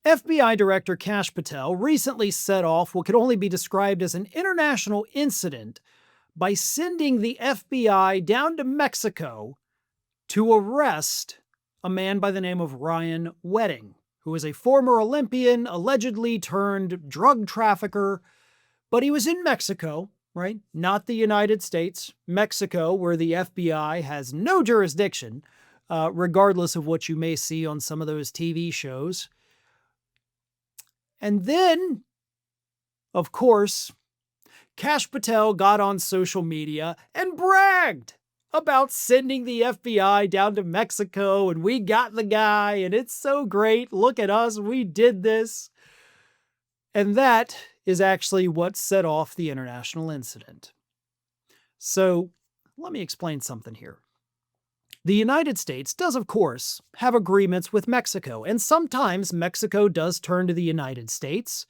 FBI Director Kash Patel recently set off what could only be described as an international incident by sending the FBI down to Mexico to arrest a man by the name of Ryan Wedding, who is a former Olympian, allegedly turned drug trafficker, but he was in Mexico, right? Not the United States, Mexico, where the FBI has no jurisdiction, regardless of what you may see on some of those TV shows. And then, of course, Kash Patel got on social media and bragged about sending the FBI down to Mexico, and we got the guy, and it's so great. Look at us, we did this. And that is actually what set off the international incident. So let me explain something here. The United States does, of course, have agreements with Mexico, and sometimes Mexico does turn to the United States.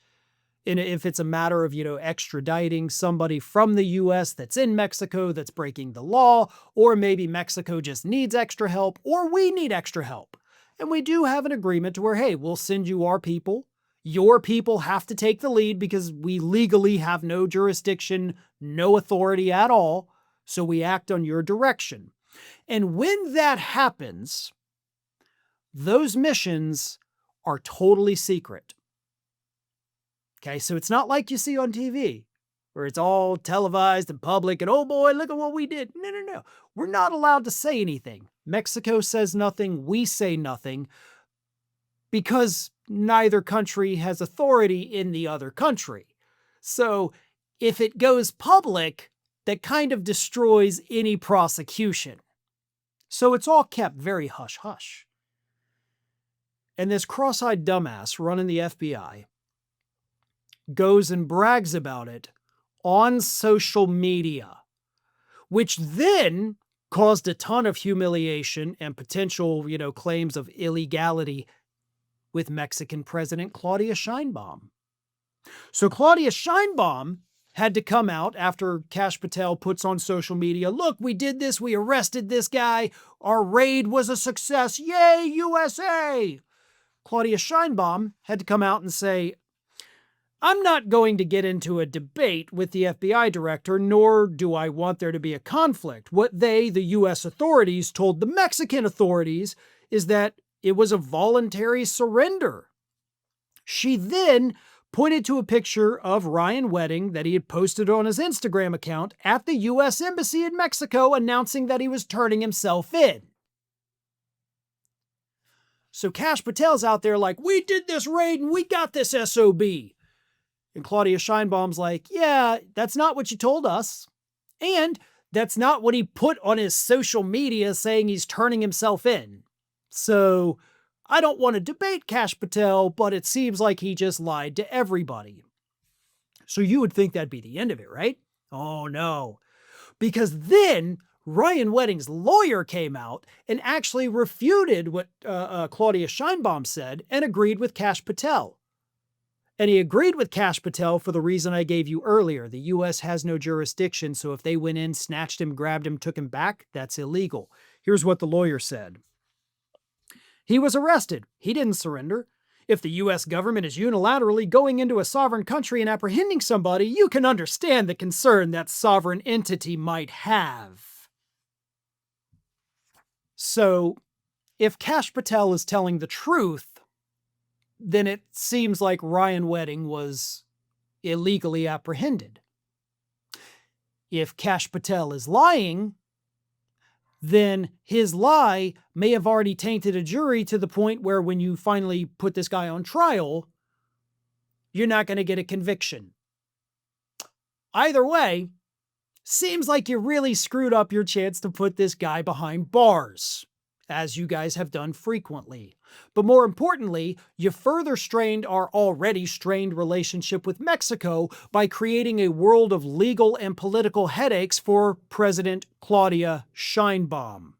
And if it's a matter of, extraditing somebody from the U.S. that's in Mexico that's breaking the law, or maybe Mexico just needs extra help, or we need extra help. And we do have an agreement to where, hey, we'll send you our people. Your people have to take the lead because we legally have no jurisdiction, no authority at all. So we act on your direction. And when that happens, those missions are totally secret. Okay, so it's not like you see on TV, where it's all televised and public, and oh boy, look at what we did. No. We're not allowed to say anything. Mexico says nothing, we say nothing, because neither country has authority in the other country. So if it goes public, that kind of destroys any prosecution. So it's all kept very hush-hush. And this cross-eyed dumbass running the FBI goes and brags about it on social media, which then caused a ton of humiliation and potential, claims of illegality with Mexican President Claudia Sheinbaum. So Claudia Sheinbaum had to come out after Kash Patel puts on social media, look, we did this, we arrested this guy, our raid was a success, yay, USA! Claudia Sheinbaum had to come out and say, I'm not going to get into a debate with the FBI director, nor do I want there to be a conflict. What they, the U.S. authorities, told the Mexican authorities is that it was a voluntary surrender. She then pointed to a picture of Ryan Wedding that he had posted on his Instagram account at the U.S. Embassy in Mexico, announcing that he was turning himself in. So Kash Patel's out there like, we did this raid and we got this SOB. And Claudia Sheinbaum's like, yeah, that's not what you told us. And that's not what he put on his social media saying he's turning himself in. So I don't want to debate Kash Patel, but it seems like he just lied to everybody. So you would think that'd be the end of it, right? Oh no. Because then Ryan Wedding's lawyer came out and actually refuted what Claudia Sheinbaum said and agreed with Kash Patel. And he agreed with Kash Patel for the reason I gave you earlier. The U.S. has no jurisdiction, so if they went in, snatched him, grabbed him, took him back, that's illegal. Here's what the lawyer said. He was arrested. He didn't surrender. If the U.S. government is unilaterally going into a sovereign country and apprehending somebody, you can understand the concern that sovereign entity might have. So, if Kash Patel is telling the truth, then it seems like Ryan Wedding was illegally apprehended. If Kash Patel is lying, then his lie may have already tainted a jury to the point where when you finally put this guy on trial, you're not going to get a conviction. Either way, seems like you really screwed up your chance to put this guy behind bars, as you guys have done frequently. But more importantly, you further strained our already strained relationship with Mexico by creating a world of legal and political headaches for President Claudia Sheinbaum.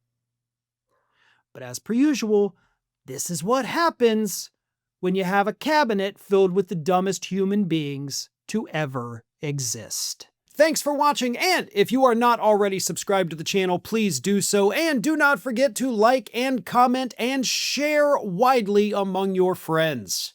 But as per usual, this is what happens when you have a cabinet filled with the dumbest human beings to ever exist. Thanks for watching, and if you are not already subscribed to the channel, please do so, and do not forget to like and comment and share widely among your friends.